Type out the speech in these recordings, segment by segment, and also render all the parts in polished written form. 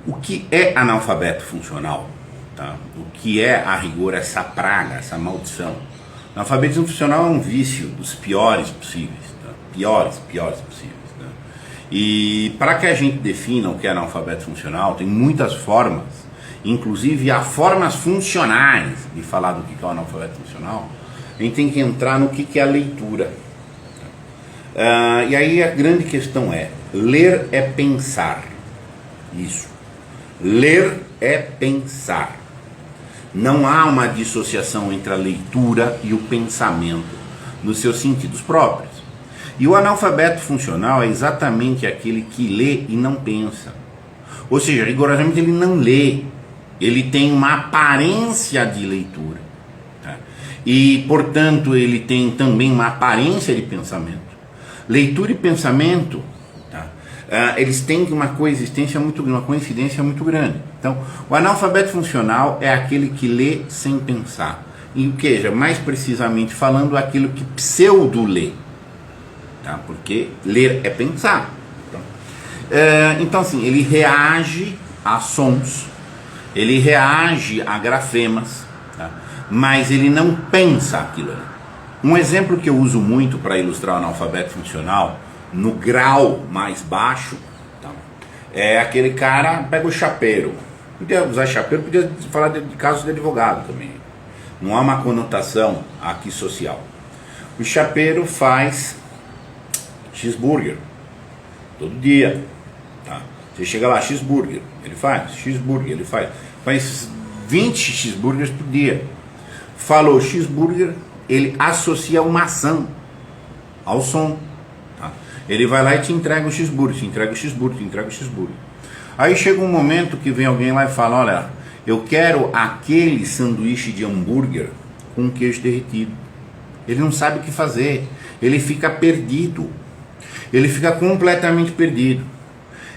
O que é analfabeto funcional? Tá? O que é, a rigor, essa praga, essa maldição? Analfabetismo funcional é um vício dos piores possíveis, tá? piores possíveis. Tá? E para que a gente defina o que é analfabeto funcional, tem muitas formas, inclusive há formas funcionais de falar do que é o analfabeto funcional. A gente tem que entrar no que é a leitura. E aí a grande questão é: ler é pensar. Isso. Ler é pensar. Não há uma dissociação entre a leitura e o pensamento nos seus sentidos próprios. E o analfabeto funcional é exatamente aquele que lê e não pensa. Ou seja, rigorosamente ele não lê. Ele tem uma aparência de leitura. Tá? E, portanto, ele tem também uma aparência de pensamento. Leitura e pensamento, tá? Eles têm uma coexistência muito grande, uma coincidência muito grande. Então, o analfabeto funcional é aquele que lê sem pensar. E o que, mais precisamente falando, aquilo que pseudo-lê. Tá? Porque ler é pensar. Então, assim, ele reage a sons, ele reage a grafemas, tá? Mas ele não pensa aquilo ali. Um exemplo que eu uso muito para ilustrar o analfabeto funcional, no grau mais baixo, tá? É aquele cara, pega o chapeiro. Podia usar chapeiro, podia falar de casos de advogado também. Não há uma conotação aqui social. O chapeiro faz cheeseburger todo dia. Tá? Você chega lá, cheeseburger, ele faz, cheeseburger, ele faz 20 cheeseburgers por dia. Falou cheeseburger, ele associa uma ação ao som. Tá? Ele vai lá e te entrega o cheeseburger, te entrega o cheeseburger, te entrega o cheeseburger. Aí chega um momento que vem alguém lá e fala: olha, eu quero aquele sanduíche de hambúrguer com queijo derretido. Ele não sabe o que fazer, ele fica perdido, ele fica completamente perdido.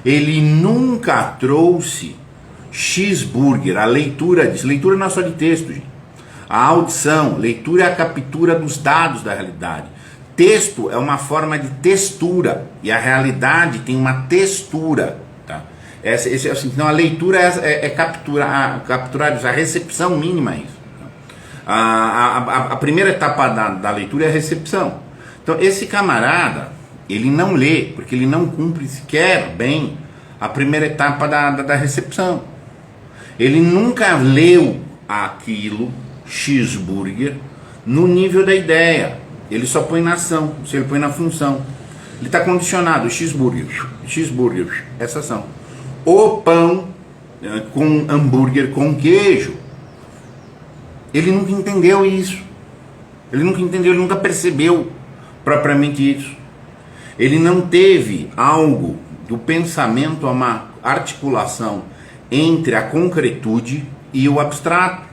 Ele nunca trouxe cheeseburger, a leitura disso. Leitura não é só de texto, gente. A audição, leitura é a captura dos dados da realidade. Texto é uma forma de textura, e a realidade tem uma textura. Tá? Então a leitura é capturar a recepção mínima. Isso. A primeira etapa da leitura é a recepção. Então esse camarada, ele não lê, porque ele não cumpre sequer bem a primeira etapa da recepção. Ele nunca leu aquilo, cheeseburger, no nível da ideia. Ele só põe na ação, se ele põe na função. Ele está condicionado, cheeseburger, essa ação. O pão com hambúrguer com queijo. Ele nunca entendeu isso. Ele nunca percebeu propriamente isso. Ele não teve algo do pensamento, uma articulação entre a concretude e o abstrato.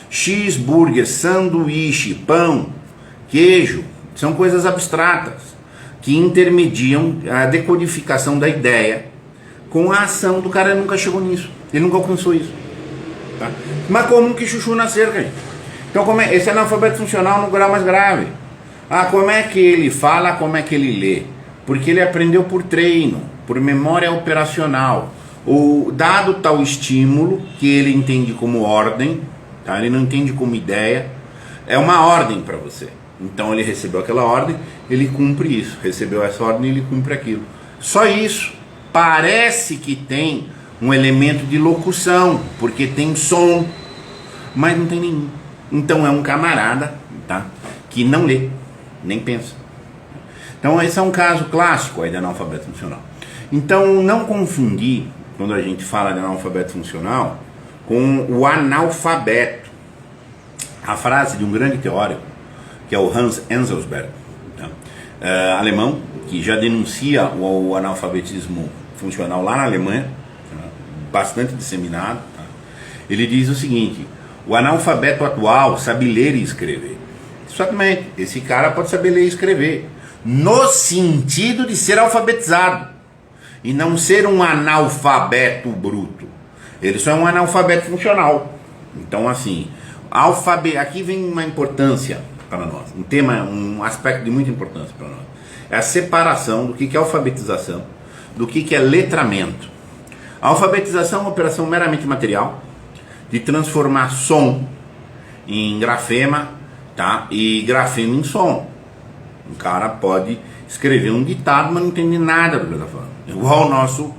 Cheeseburger, sanduíche, pão, queijo, são coisas abstratas que intermediam a decodificação da ideia com a ação do cara. Nunca chegou nisso, ele nunca alcançou isso. Tá? Mas como que chuchu na cerca, gente? Então esse é analfabeto funcional no grau mais grave. Como é que ele fala, como é que ele lê? Porque ele aprendeu por treino, por memória operacional. Dado tal estímulo, que ele entende como ordem, tá? Ele não entende como ideia, é uma ordem para você. Então ele recebeu aquela ordem, ele cumpre isso. Recebeu essa ordem, ele cumpre aquilo. Só isso. Parece que tem um elemento de locução, porque tem som, mas não tem nenhum. Então é um camarada, tá? Que não lê, nem pensa. Então esse é um caso clássico aí de analfabeto funcional. Então não confundir, quando a gente fala de analfabeto funcional, com o analfabeto. A frase de um grande teórico, que é o Hans Enzensberger, tá? Alemão, que já denuncia o analfabetismo funcional lá na Alemanha, tá? Bastante disseminado. Tá? Ele diz o seguinte: o analfabeto atual sabe ler e escrever. Exatamente, esse cara pode saber ler e escrever, no sentido de ser alfabetizado, e não ser um analfabeto bruto. Ele só é um analfabeto funcional. Então, assim, aqui vem uma importância para nós, um aspecto de muita importância para nós. É a separação do que é alfabetização, do que é letramento. A alfabetização é uma operação meramente material, de transformar som em grafema, tá? E grafema em som. O cara pode escrever um ditado, mas não entende nada do que ele está falando. Igual o nosso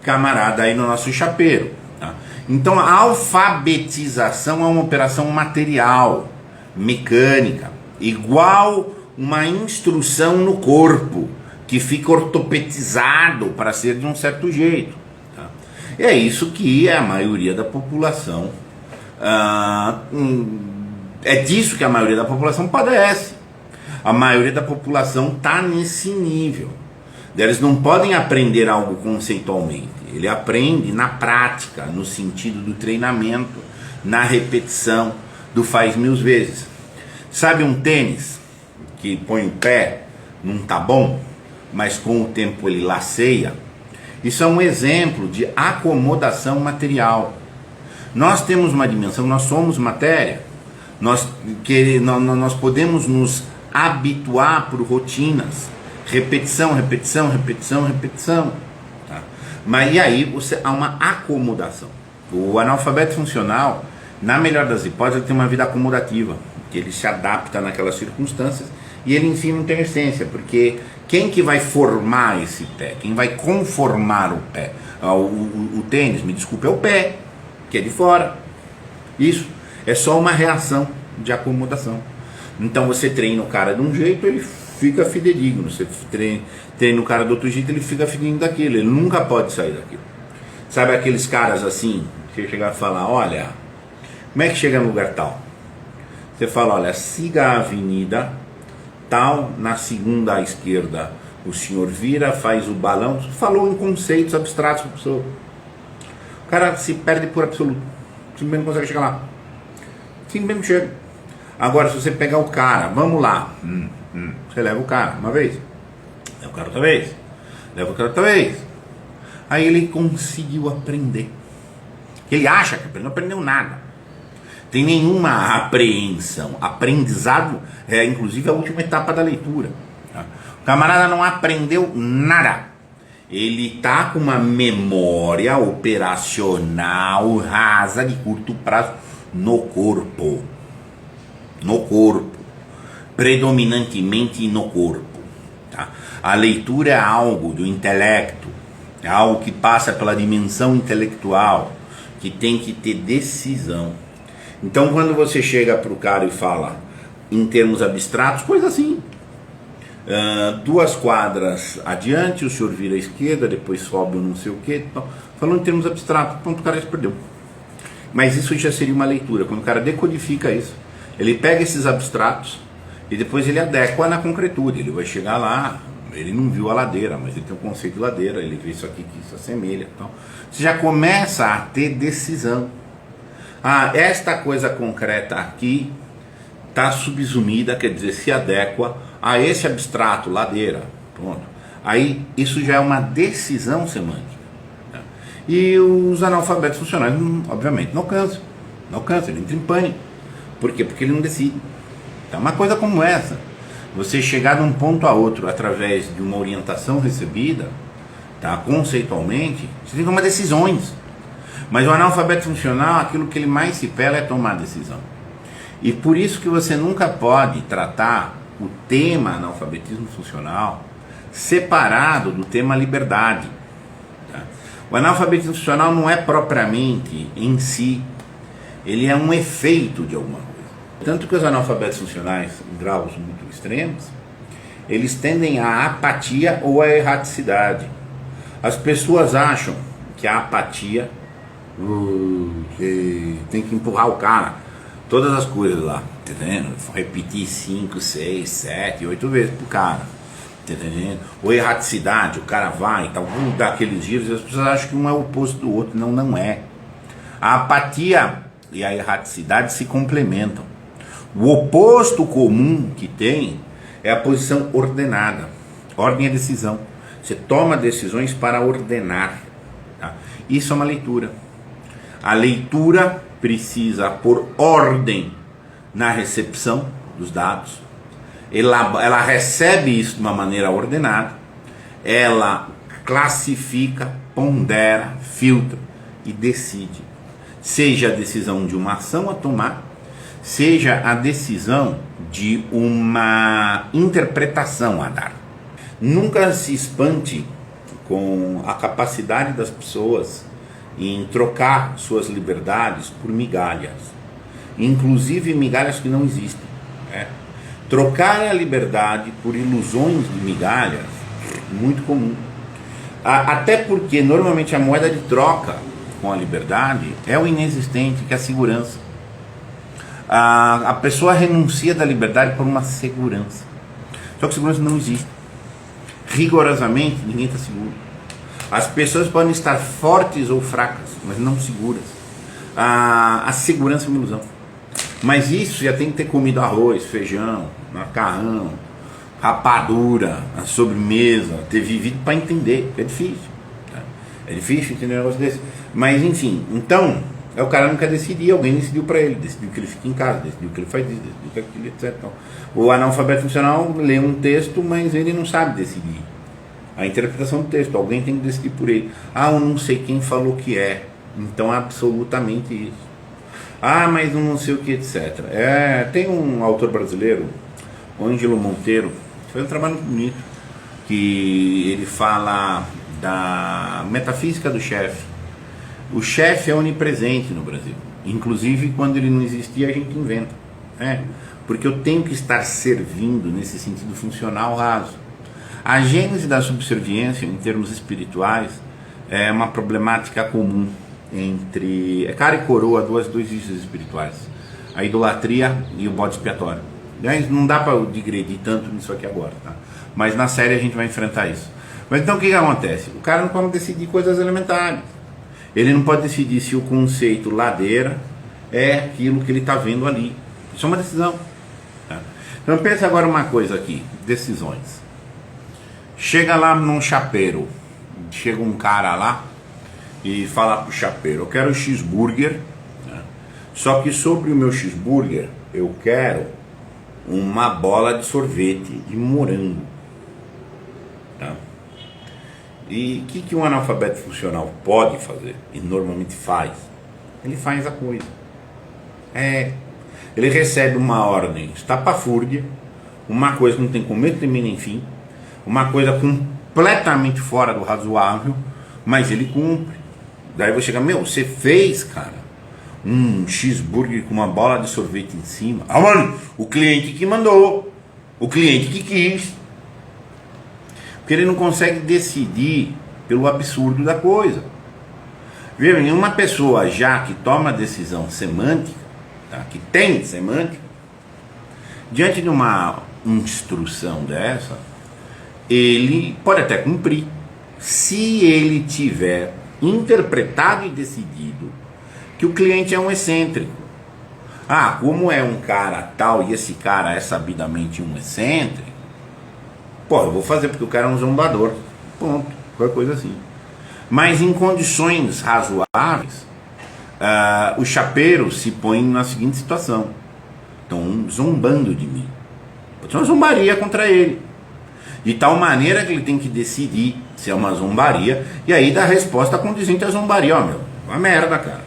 camarada aí no nosso chapeiro. Tá? Então a alfabetização é uma operação material, mecânica, igual uma instrução no corpo, que fica ortopedizado para ser de um certo jeito. Tá? E é isso que a maioria da população, é disso que a maioria da população padece. A maioria da população está nesse nível. Eles não podem aprender algo conceitualmente. Ele aprende na prática, no sentido do treinamento, na repetição, do faz mil vezes. Sabe um tênis que põe o pé num tá bom, mas com o tempo ele laceia? Isso é um exemplo de acomodação material. Nós temos uma dimensão, nós somos matéria. Nós podemos nos habituar por rotinas, repetição, repetição, repetição, repetição, tá? Mas e aí há uma acomodação. O analfabeto funcional, na melhor das hipóteses, ele tem uma vida acomodativa, que ele se adapta naquelas circunstâncias e ele em si não tem essência, porque quem que vai formar esse pé? Quem vai conformar o pé? O tênis, me desculpe, é o pé, que é de fora. Isso é só uma reação de acomodação. Então você treina o cara de um jeito, ele fica fidedigno. Você treina o cara do outro jeito, ele fica fidedigno daquilo. Ele nunca pode sair daquilo. Sabe aqueles caras assim, você chegar a falar, olha, como é que chega no lugar tal? Você fala, olha, siga a avenida tal, na segunda à esquerda o senhor vira, faz o balão. Você falou em conceitos abstratos para a pessoa. O cara se perde por absoluto. Simplesmente não consegue chegar lá. Simplesmente chega. Agora, se você pegar o cara, vamos lá, você leva o cara uma vez, leva o cara outra vez, leva o cara outra vez. Aí ele conseguiu aprender. Ele acha que aprendeu, não aprendeu nada. Tem nenhuma apreensão. Aprendizado é inclusive a última etapa da leitura. Tá? O camarada não aprendeu nada. Ele está com uma memória operacional rasa de curto prazo no corpo. No corpo, predominantemente no corpo. Tá? A leitura é algo do intelecto, é algo que passa pela dimensão intelectual, que tem que ter decisão. Então quando você chega para o cara e fala em termos abstratos, coisa assim, 2 quadras adiante, o senhor vira à esquerda, depois sobe não sei o que, falando em termos abstratos, pronto, o cara já perdeu. Mas isso já seria uma leitura, quando o cara decodifica isso, ele pega esses abstratos e depois ele adequa na concretude. Ele vai chegar lá, ele não viu a ladeira, mas ele tem o conceito de ladeira, ele vê isso aqui que isso assemelha. Então, você já começa a ter decisão. Esta coisa concreta aqui está subsumida, quer dizer, se adequa a esse abstrato, ladeira. Pronto. Aí isso já é uma decisão semântica. Tá? E os analfabetos funcionais, obviamente, não alcançam. Não alcançam, ele entra em pânico. Por quê? Porque ele não decide. Então, uma coisa como essa, você chegar de um ponto a outro através de uma orientação recebida, tá, conceitualmente, você tem que tomar decisões. Mas o analfabeto funcional, aquilo que ele mais se pela é tomar decisão. E por isso que você nunca pode tratar o tema analfabetismo funcional separado do tema liberdade. Tá? O analfabetismo funcional não é propriamente em si, ele é um efeito de alguma coisa. Tanto que os analfabetos funcionais, em graus muito extremos, eles tendem à apatia ou à erraticidade. As pessoas acham que a apatia, que tem que empurrar o cara, todas as coisas lá, tá entendendo? Repetir 5, 6, 7, 8 vezes pro cara, tá entendendo? Ou erraticidade, o cara vai e tal, dá aqueles giros, e as pessoas acham que um é o oposto do outro. Não, não é. A apatia e a erraticidade se complementam. O oposto comum que tem é a posição ordenada. Ordem é decisão. Você toma decisões para ordenar. Tá? Isso é uma leitura. A leitura precisa pôr ordem na recepção dos dados. Ela recebe isso de uma maneira ordenada. Ela classifica, pondera, filtra e decide. Seja a decisão de uma ação a tomar, seja a decisão de uma interpretação a dar. Nunca se espante com a capacidade das pessoas em trocar suas liberdades por migalhas, inclusive migalhas que não existem. Trocar a liberdade por ilusões de migalhas, muito comum. Até porque normalmente a moeda de troca com a liberdade é o inexistente, que é a segurança. A pessoa renuncia da liberdade por uma segurança. Só que segurança não existe. Rigorosamente, ninguém está seguro. As pessoas podem estar fortes ou fracas, mas não seguras. A segurança é uma ilusão. Mas isso já tem que ter comido arroz, feijão, macarrão, rapadura, a sobremesa, ter vivido para entender. É difícil. Tá? É difícil entender um negócio desse. Mas enfim, então, o cara não quer decidir, alguém decidiu para ele, decidiu que ele fica em casa, decidiu que ele faz isso, decidiu que aquilo, etc. Então, o analfabeto funcional lê um texto, mas ele não sabe decidir. A interpretação do texto, alguém tem que decidir por ele. Eu não sei quem falou que é, então é absolutamente isso. Mas não sei o que, etc. Tem um autor brasileiro, o Ângelo Monteiro, fez um trabalho muito bonito, que ele fala da metafísica do chefe. O chefe é onipresente no Brasil, inclusive quando ele não existia a gente inventa, porque eu tenho que estar servindo nesse sentido funcional raso. A gênese da subserviência em termos espirituais é uma problemática comum entre cara e coroa, dois vícios espirituais, a idolatria e o bode expiatório. Não dá para digredir tanto nisso aqui agora, tá? Mas na série a gente vai enfrentar isso. Mas então o que acontece? O cara não pode decidir coisas elementares. Ele não pode decidir se o conceito ladeira é aquilo que ele está vendo ali. Isso é uma decisão. Tá? Então pensa agora uma coisa aqui, decisões. Chega lá num chapeiro, chega um cara lá e fala pro chapeiro: eu quero cheeseburger, né? Só que sobre o meu cheeseburger eu quero uma bola de sorvete de morango. Tá? E o que um analfabeto funcional pode fazer, e normalmente faz? Ele faz a coisa. Ele recebe uma ordem estapafúrdia, uma coisa que não tem começo, nem meio nem fim, uma coisa completamente fora do razoável, mas ele cumpre. Daí você chega: você fez, cara, um cheeseburger com uma bola de sorvete em cima. Mano, o cliente que mandou, o cliente que quis. Porque ele não consegue decidir pelo absurdo da coisa. Veja, uma pessoa já que toma decisão semântica, tá, que tem semântica, diante de uma instrução dessa, ele pode até cumprir, se ele tiver interpretado e decidido que o cliente é um excêntrico. Como é um cara tal e esse cara é sabidamente um excêntrico, eu vou fazer porque o cara é um zombador, ponto, qualquer coisa assim. Mas em condições razoáveis, o chapeiro se põe na seguinte situação: estão zombando de mim, pode ser uma zombaria contra ele, de tal maneira que ele tem que decidir se é uma zombaria, e aí dá a resposta condizente à zombaria. Uma merda, cara,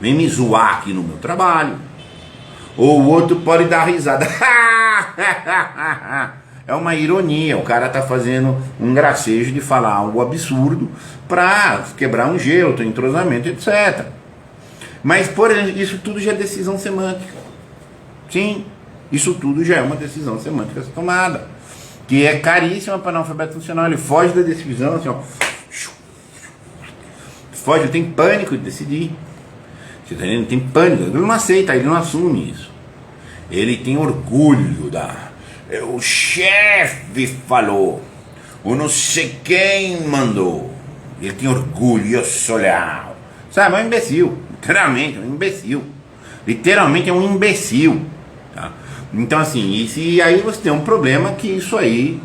vem me zoar aqui no meu trabalho. Ou o outro pode dar risada. É uma ironia, o cara tá fazendo um gracejo de falar algo absurdo para quebrar um gelo, ter entrosamento, etc. Mas, por exemplo, isso tudo já é decisão semântica. Sim, isso tudo já é uma decisão semântica tomada, que é caríssima para analfabeto funcional. Ele foge da decisão, assim, foge, ele tem pânico de decidir. Você tá entendendo? Ele tem pânico, ele não aceita, ele não assume isso. Ele tem orgulho o chefe falou, o não sei quem mandou. Ele tem orgulho, eu sou leal. Sabe, é um imbecil, literalmente, é um imbecil. Literalmente é um imbecil. Tá? Então assim, e aí você tem um problema que isso aí,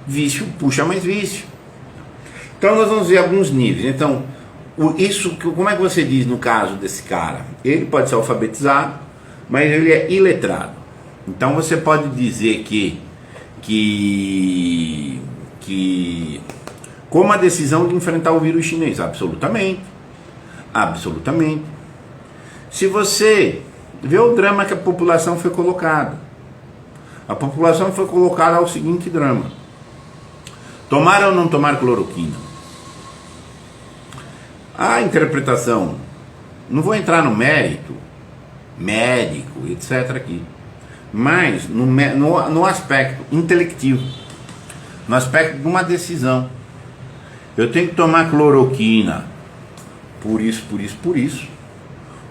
vício puxa mais vício. Então nós vamos ver alguns níveis. Então, como é que você diz no caso desse cara? Ele pode ser alfabetizado, mas ele é iletrado. Então você pode dizer que como a decisão de enfrentar o vírus chinês. Absolutamente. Absolutamente. Se você vê o drama que a população foi colocada, a população foi colocada ao seguinte drama: tomar ou não tomar cloroquina? A interpretação, não vou entrar no mérito médico, etc. aqui, mas no aspecto intelectivo, no aspecto de uma decisão. Eu tenho que tomar cloroquina por isso, por isso, por isso.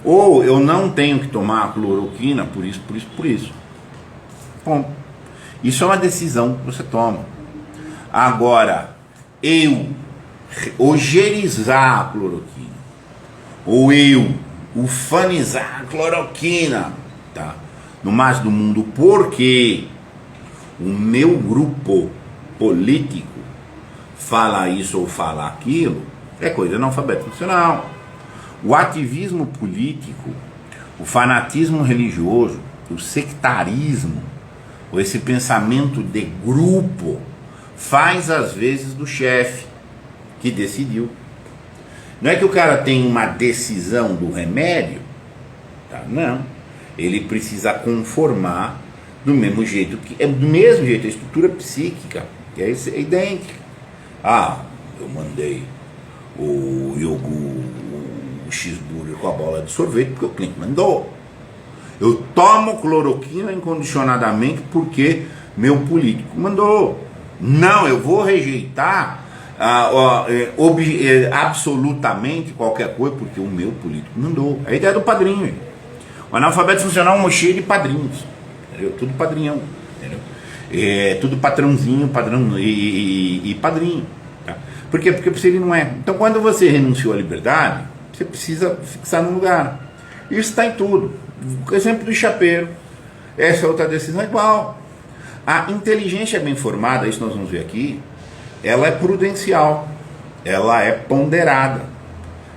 Ou eu não tenho que tomar cloroquina por isso, por isso, por isso. Bom, isso é uma decisão que você toma. Agora, eu ogerizar a cloroquina, ou eu ufanizar a cloroquina, tá? No mais do mundo, porque o meu grupo político fala isso ou fala aquilo, é coisa de analfabeto funcional. O ativismo político, o fanatismo religioso, o sectarismo, ou esse pensamento de grupo, faz às vezes do chefe que decidiu. Não é que o cara tem uma decisão do remédio, tá? Não. Ele precisa conformar do mesmo jeito que é do mesmo jeito a estrutura psíquica é idêntica. Ah, eu mandei o cheeseburger com a bola de sorvete porque o cliente mandou. Eu tomo cloroquina incondicionadamente porque meu político mandou. Não, eu vou rejeitar absolutamente qualquer coisa porque o meu político mandou. É a ideia do padrinho. O analfabeto funcional é uma cheia de padrinhos. Entendeu? Tudo padrinhão. Entendeu? É tudo patrãozinho, padrão e padrinho. Tá? Por quê? Porque ele não é. Então, quando você renunciou à liberdade, você precisa fixar no lugar. Isso está em tudo. O exemplo do chapeiro. Essa outra decisão é igual. A inteligência bem formada, isso nós vamos ver aqui, ela é prudencial, ela é ponderada,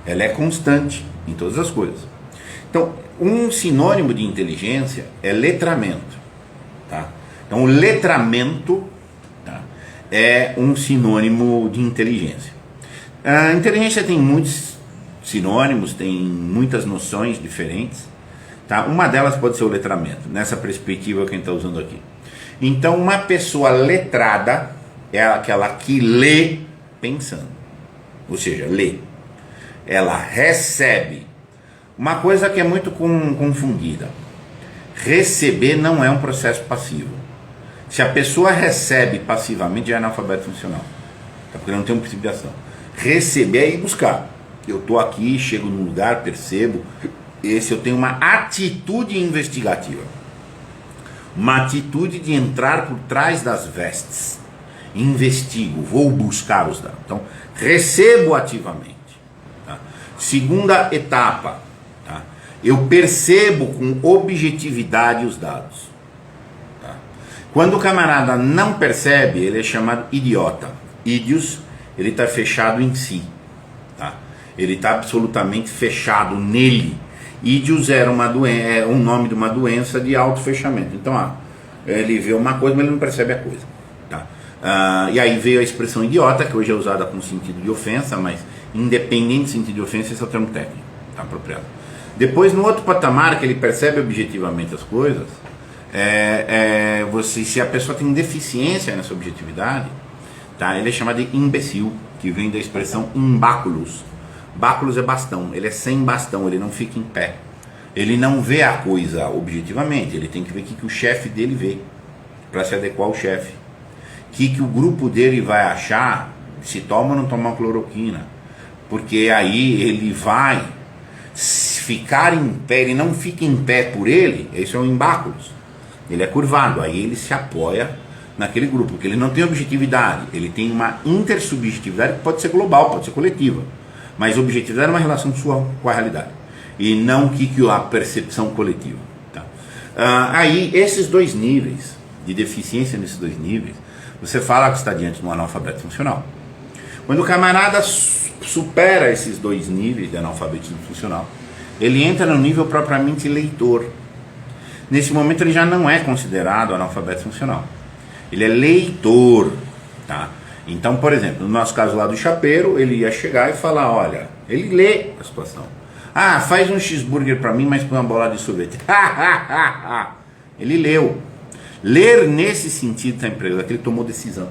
ela é constante em todas as coisas. Então, um sinônimo de inteligência é letramento. Tá? Então, o letramento, tá, é um sinônimo de inteligência. A inteligência tem muitos sinônimos, tem muitas noções diferentes. Tá? Uma delas pode ser o letramento, nessa perspectiva que a gente está usando aqui. Então, uma pessoa letrada é aquela que lê pensando. Ou seja, lê. Ela recebe. Uma coisa que é muito confundida. Receber não é um processo passivo. Se a pessoa recebe passivamente, já é analfabeto funcional. Tá? Porque não tem um princípio de ação. Receber é ir buscar. Eu estou aqui, chego num lugar, percebo. Eu tenho uma atitude investigativa. Uma atitude de entrar por trás das vestes. Investigo, vou buscar os dados. Então, recebo ativamente. Tá? Segunda etapa. Tá? Eu percebo com objetividade os dados. Tá? Quando o camarada não percebe, ele é chamado idiota. Ídios, ele está fechado em si. Tá? Ele está absolutamente fechado nele. Ídios era um nome de uma doença de auto-fechamento. Então, ele vê uma coisa, mas ele não percebe a coisa. Tá? E aí veio a expressão idiota, que hoje é usada com sentido de ofensa, mas independente do sentido de ofensa, esse é o termo técnico, tá apropriado. Depois, no outro patamar, que ele percebe objetivamente as coisas, se a pessoa tem deficiência nessa objetividade, tá? Ele é chamado de imbecil, que vem da expressão imbáculos. Báculos é bastão, ele é sem bastão, ele não fica em pé. Ele não vê a coisa objetivamente, ele tem que ver o que o chefe dele vê, para se adequar ao chefe. O que o grupo dele vai achar se toma ou não toma cloroquina. Porque aí ele vai ficar em pé, ele não fica em pé por ele, esse é um imbáculos. Ele é curvado, aí ele se apoia naquele grupo, porque ele não tem objetividade, ele tem uma intersubjetividade que pode ser global, pode ser coletiva. Mas objetividade é uma relação sua com a realidade. E não a percepção coletiva. Tá? Aí, esses dois níveis, de deficiência nesses dois níveis, você fala que está diante de um analfabeto funcional. Quando o camarada supera esses dois níveis de analfabetismo funcional, ele entra no nível propriamente leitor. Nesse momento ele já não é considerado analfabeto funcional. Ele é leitor. Tá? Então, por exemplo, no nosso caso lá do chapeiro, ele ia chegar e falar, olha, ele lê a situação. Ah, faz um cheeseburger para mim, mas põe uma bola de sorvete. Ele leu. Ler nesse sentido da empresa, que ele tomou decisão.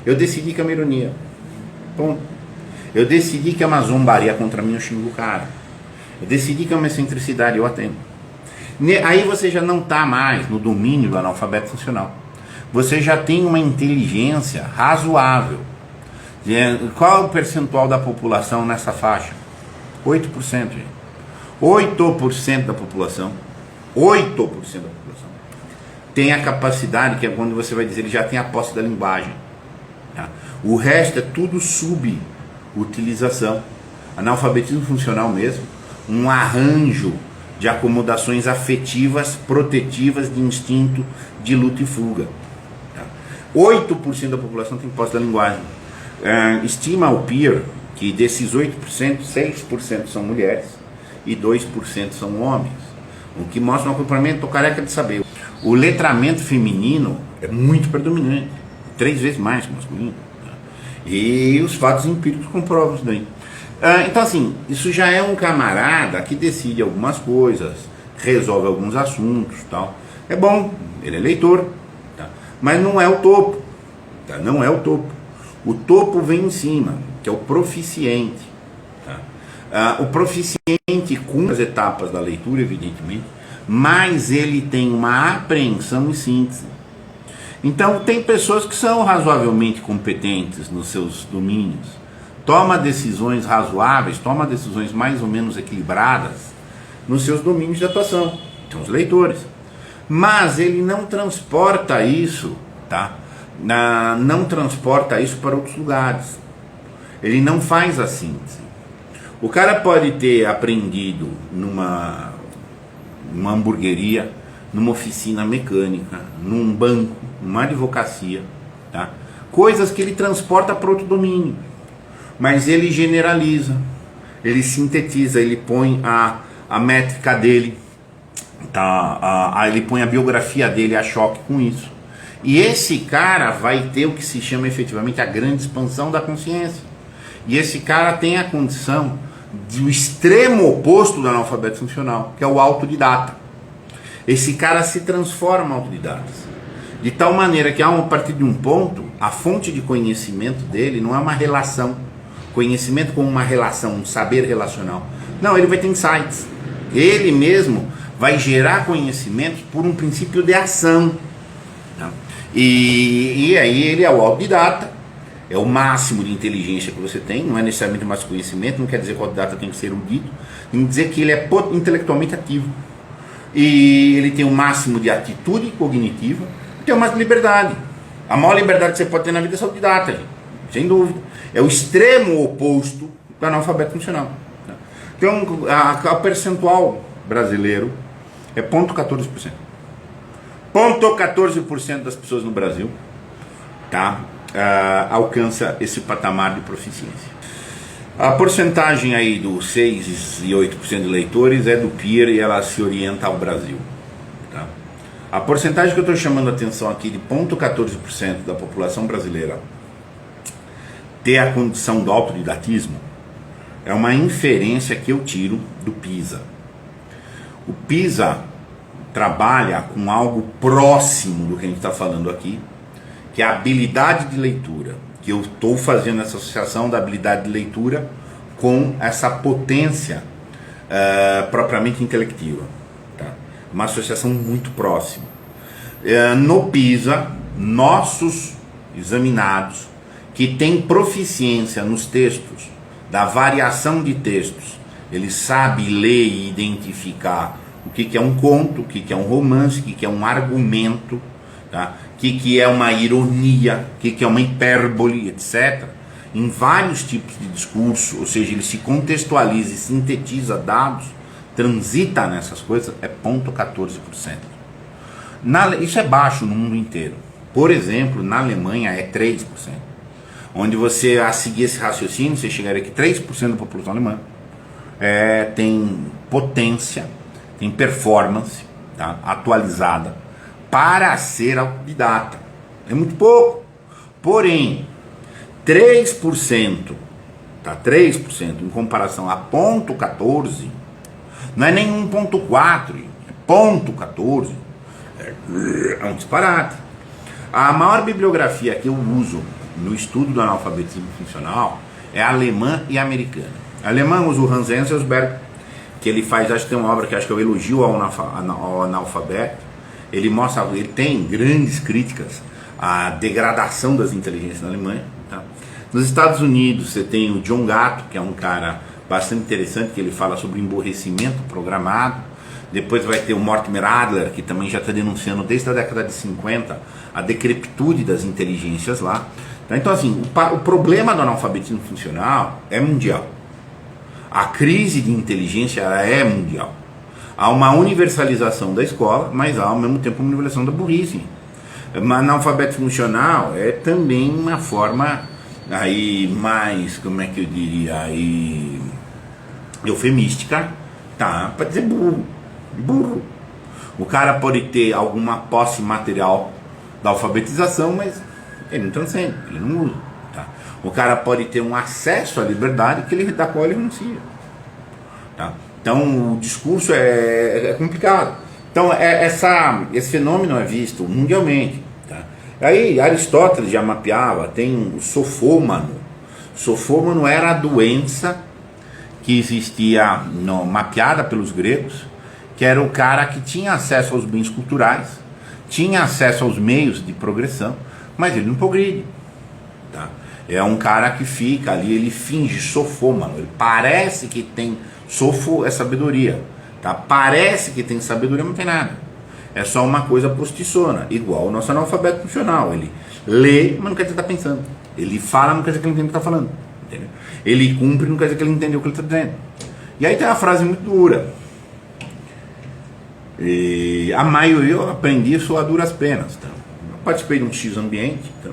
Eu decidi que é uma ironia. Ponto. Eu decidi que é uma zombaria contra mim, eu xingo o cara. Eu decidi que é uma excentricidade, eu atendo. Aí você já não está mais no domínio do analfabeto funcional. Você já tem uma inteligência razoável. Qual é o percentual da população nessa faixa? 8%, gente. 8% da população. 8% da população tem a capacidade, que é quando você vai dizer, ele já tem a posse da linguagem. Tá? O resto é tudo subutilização. Analfabetismo funcional mesmo, um arranjo de acomodações afetivas, protetivas, de instinto de luta e fuga. Tá? 8% da população tem posse da linguagem. Estima o PIR que desses 8%, 6% são mulheres e 2% são homens. O que mostra um acompanhamento, tô careca de saber. O letramento feminino é muito predominante, 3 vezes mais que o masculino. Tá? E os fatos empíricos comprovam isso daí. Então assim, isso já é um camarada que decide algumas coisas, resolve alguns assuntos, tal. É bom, ele é leitor, tá? Mas não é o topo, tá? Não é o topo. O topo vem em cima, que é o proficiente. Tá? O proficiente cumpre as etapas da leitura, evidentemente, mas ele tem uma apreensão e síntese. Então tem pessoas que são razoavelmente competentes nos seus domínios, toma decisões razoáveis, toma decisões mais ou menos equilibradas nos seus domínios de atuação, então os leitores. Mas ele não transporta isso, tá? Não transporta isso para outros lugares. Ele não faz a síntese. O cara pode ter aprendido numa hamburgueria, numa oficina mecânica, num banco, numa advocacia, tá? Coisas que ele transporta para outro domínio. Mas ele generaliza, ele sintetiza, ele põe a métrica dele, tá? Ele põe a biografia dele a choque com isso. E esse cara vai ter o que se chama efetivamente a grande expansão da consciência. E esse cara tem a condição do extremo oposto do analfabeto funcional, que é o autodidata. Esse cara se transforma em autodidata. De tal maneira que, a partir de um ponto, a fonte de conhecimento dele não é uma relação. Conhecimento como uma relação, um saber relacional. Não, ele vai ter insights. Ele mesmo vai gerar conhecimentos por um princípio de ação. Tá? E aí ele é o autodidata. É o máximo de inteligência que você tem, não é necessariamente mais conhecimento, não quer dizer que o autodidata tem que ser erudito, tem que dizer que ele é intelectualmente ativo. E ele tem o máximo de atitude cognitiva e tem o máximo de liberdade. A maior liberdade que você pode ter na vida é ser autodidata, gente, sem dúvida. É o extremo oposto do analfabeto funcional. Então, o percentual brasileiro é 0,14%. 0,14% das pessoas no Brasil, tá? Alcança esse patamar de proficiência. A porcentagem aí dos 6 e 8% de leitores é do PIR e ela se orienta ao Brasil. Tá? A porcentagem que eu estou chamando a atenção aqui de 0,14% da população brasileira ter a condição do autodidatismo é uma inferência que eu tiro do PISA. O PISA trabalha com algo próximo do que a gente está falando aqui, que é a habilidade de leitura, que eu estou fazendo essa associação da habilidade de leitura com essa potência propriamente intelectiva. Tá? Uma associação muito próxima. No PISA, nossos examinados que têm proficiência nos textos, da variação de textos, ele sabe ler e identificar o que é um conto, o que é um romance, o que é um argumento, tá? O que é uma ironia, o que é uma hipérbole, etc. Em vários tipos de discurso, ou seja, ele se contextualiza e sintetiza dados, transita nessas coisas, é 0,14%. Isso é baixo no mundo inteiro. Por exemplo, na Alemanha é 3%. Onde você, a seguir esse raciocínio, você chegaria que 3% da população alemã tem potência, tem performance, tá, atualizada, para ser autodidata. É muito pouco. Porém, 3%, tá? 3% em comparação a 0,14, não é nem 1,4, é 0,14. É um disparate. A maior bibliografia que eu uso no estudo do analfabetismo funcional é alemã e americana. A alemã usa o Hans Enzensberger, que ele faz, acho que tem uma obra que acho que é o Elogio ao Analfabeto. Ele mostra, ele tem grandes críticas à degradação das inteligências na Alemanha. Tá? Nos Estados Unidos você tem o John Gatto, que é um cara bastante interessante, que ele fala sobre emborrecimento programado. Depois vai ter o Mortimer Adler, que também já está denunciando desde a década de 50 a decrepitude das inteligências lá. Então assim, o problema do analfabetismo funcional é mundial. A crise de inteligência ela é mundial. Há uma universalização da escola, mas há ao mesmo tempo uma universalização da burrice. Mas analfabetismo funcional é também uma forma aí mais, como é que eu diria, aí eufemística, tá? Para dizer burro. Burro. O cara pode ter alguma posse material da alfabetização, mas ele não transcende, ele não usa. Tá? O cara pode ter um acesso à liberdade da qual ele renuncia. Tá? Então o discurso é complicado. Então esse fenômeno é visto mundialmente. Tá? Aí Aristóteles já mapeava, tem o sofômano. Sofômano era a doença que existia mapeada pelos gregos, que era o cara que tinha acesso aos bens culturais, tinha acesso aos meios de progressão, mas ele não progride. Tá? É um cara que fica ali, ele finge sofômano, ele parece que tem, sofo é sabedoria, tá? Parece que tem sabedoria, mas não tem nada. É só uma coisa postiçona, igual o nosso analfabeto funcional. Ele lê, mas não quer dizer que está pensando. Ele fala, mas não quer dizer que ele entende o que está falando. Entendeu? Ele cumpre, não quer dizer que ele entendeu o que ele está dizendo. E aí tem uma frase muito dura. E a maioria eu aprendi isso a duras penas. Tá? Eu participei de um X ambiente, tá?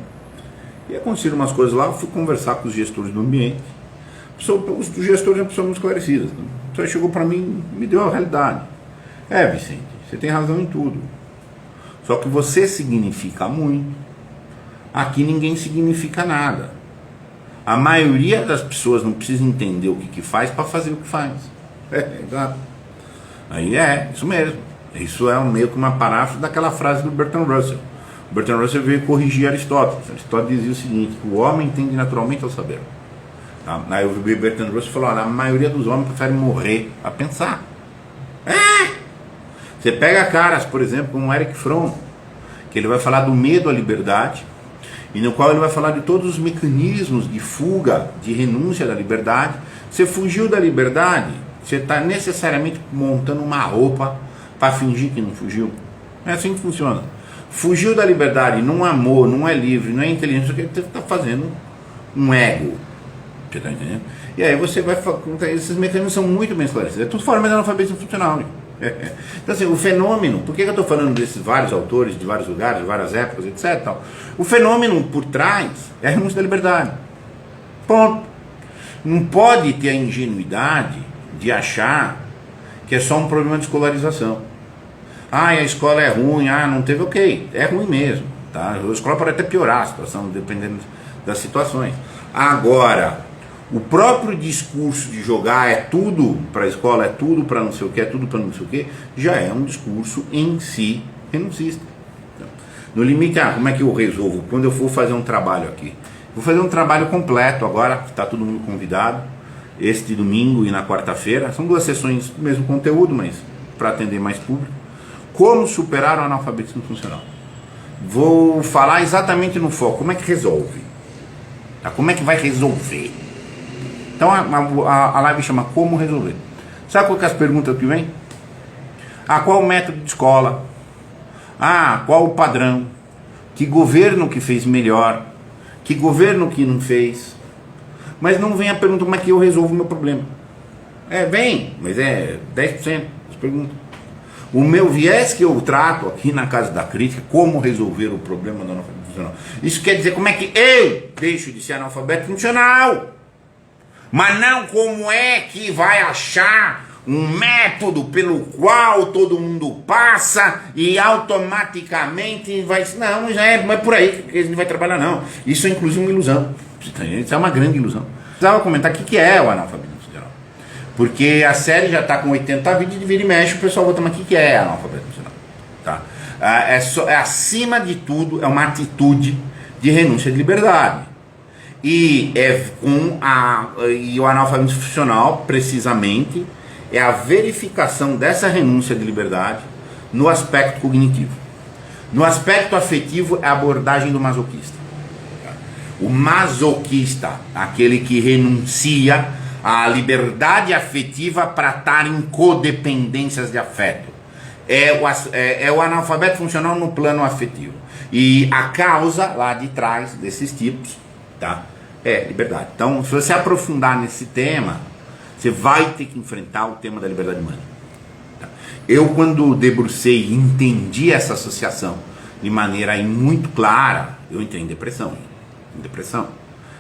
E aconteceram umas coisas lá, eu fui conversar com os gestores do ambiente. Os gestores são pessoas muito esclarecidas. Tá? Então ele chegou para mim e me deu a realidade. Vicente, você tem razão em tudo. Só que você significa muito. Aqui ninguém significa nada. A maioria das pessoas não precisa entender o que faz para fazer o que faz. Exato. Aí isso mesmo. Isso é meio que uma paráfrase daquela frase do Bertrand Russell. O Bertrand Russell veio corrigir Aristóteles. Aristóteles dizia o seguinte, que o homem tende naturalmente ao saber. Tá? Aí o Bertrand Russell falou, olha, a maioria dos homens prefere morrer a pensar. Você pega caras, por exemplo, como o Erich Fromm, que ele vai falar do medo à liberdade, e no qual ele vai falar de todos os mecanismos de fuga, de renúncia da liberdade. Você fugiu da liberdade, você está necessariamente montando uma roupa para fingir que não fugiu. É assim que funciona. Fugiu da liberdade, não é amor, não é livre, não é inteligência, você está fazendo um ego. Você está entendendo? E aí você vai. Esses mecanismos são muito bem esclarecidos. É tudo forma de analfabetismo funcional. Né? Então assim, o fenômeno, por que eu estou falando desses vários autores, de vários lugares, de várias épocas, etc. Tal? O fenômeno por trás é a renúncia da liberdade. Ponto. Não pode ter a ingenuidade de achar que é só um problema de escolarização. A escola é ruim, não teve, ok, é ruim mesmo. Tá? A escola pode até piorar a situação, dependendo das situações. Agora, o próprio discurso de jogar é tudo para a escola, é tudo para não sei o que, é tudo para não sei o que, já é um discurso em si renuncista. No limite, como é que eu resolvo? Quando eu for fazer um trabalho aqui, vou fazer um trabalho completo agora, está todo mundo convidado, este domingo e na quarta-feira, são 2 sessões do mesmo conteúdo, mas para atender mais público. Como superar o analfabetismo funcional? Vou falar exatamente no foco, como é que resolve? Tá? Como é que vai resolver? Então a live chama Como Resolver. Sabe qual que é as perguntas que vem? Qual o método de escola? Qual o padrão? Que governo que fez melhor? Que governo que não fez? Mas não vem a pergunta como é que eu resolvo o meu problema. Vem, mas é 10% das perguntas. O meu viés que eu trato aqui na Casa da Crítica, como resolver o problema do analfabetismo funcional. Isso quer dizer como é que eu deixo de ser analfabeto funcional. Mas não como é que vai achar um método pelo qual todo mundo passa e automaticamente vai... Não é por aí que a gente vai trabalhar, não. Isso é inclusive uma ilusão. Isso é uma grande ilusão. Precisava comentar o que é o analfabetismo funcional. Porque a série já está com 80 vídeos de vira e mexe, o pessoal volta, mas o que é analfabetismo funcional? Tá? Acima de tudo, é uma atitude de renúncia de liberdade. E o analfabetismo funcional, precisamente, é a verificação dessa renúncia de liberdade no aspecto cognitivo. No aspecto afetivo, é a abordagem do masoquista. O masoquista, aquele que renuncia à liberdade afetiva para estar em codependências de afeto. É o analfabeto funcional no plano afetivo. E a causa lá de trás desses tipos, tá, é liberdade. Então, se você aprofundar nesse tema, você vai ter que enfrentar o tema da liberdade humana. Tá? Eu, quando debrucei e entendi essa associação de maneira muito clara, eu entrei em depressão.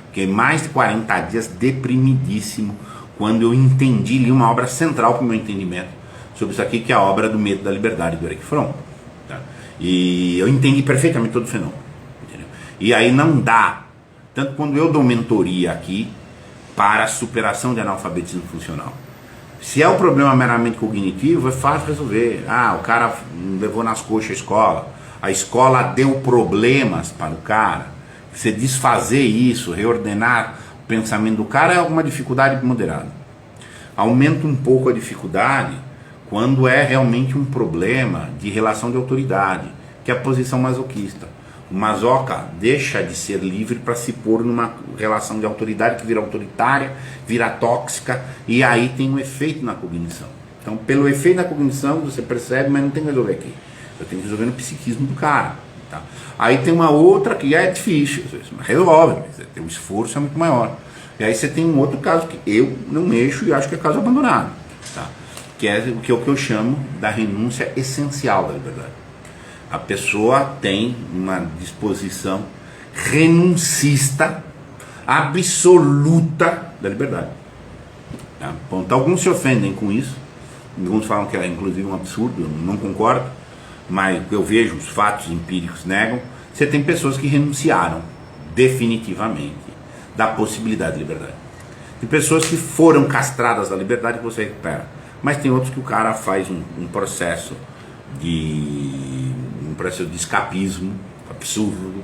Fiquei mais de 40 dias deprimidíssimo quando eu entendi, li uma obra central para o meu entendimento sobre isso aqui, que é a obra do Medo da Liberdade, do Erich Fromm. Tá? E eu entendi perfeitamente todo o fenômeno. Entendeu? E aí não dá, tanto quando eu dou mentoria aqui, para a superação de analfabetismo funcional. Se é um problema meramente cognitivo, é fácil resolver. O cara levou nas coxas a escola deu problemas para o cara. Você desfazer isso, reordenar o pensamento do cara é alguma dificuldade moderada. Aumenta um pouco a dificuldade quando é realmente um problema de relação de autoridade, que é a posição masoquista. O masoca deixa de ser livre para se pôr numa relação de autoridade que vira autoritária, vira tóxica, e aí tem um efeito na cognição. Então, pelo efeito na cognição, você percebe, mas não tem que resolver aqui. Eu tenho que resolver no psiquismo do cara. Tá? Aí tem uma outra que é difícil, mas resolve, mas tem um esforço é muito maior. E aí você tem um outro caso que eu não mexo e acho que é caso abandonado. Tá? Que é o que eu chamo da renúncia essencial da liberdade. A pessoa tem uma disposição renuncista absoluta da liberdade. Tá? Então, alguns se ofendem com isso, alguns falam que é inclusive um absurdo, eu não concordo, mas eu vejo, os fatos empíricos negam. Você tem pessoas que renunciaram definitivamente da possibilidade de liberdade. Tem pessoas que foram castradas da liberdade que você recupera, mas tem outros que o cara faz um processo de escapismo absurdo,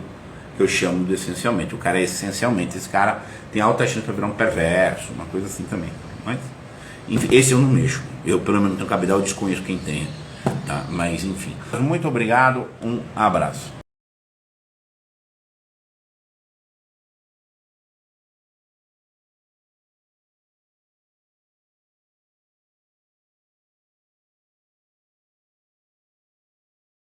que eu chamo de essencialmente. O cara é essencialmente, esse cara tem alta chance para virar um perverso, uma coisa assim também. Mas, enfim, esse eu não mexo. Eu, pelo menos, não tenho cabedal, eu desconheço quem tem. Tá? Mas, enfim. Muito obrigado, um abraço.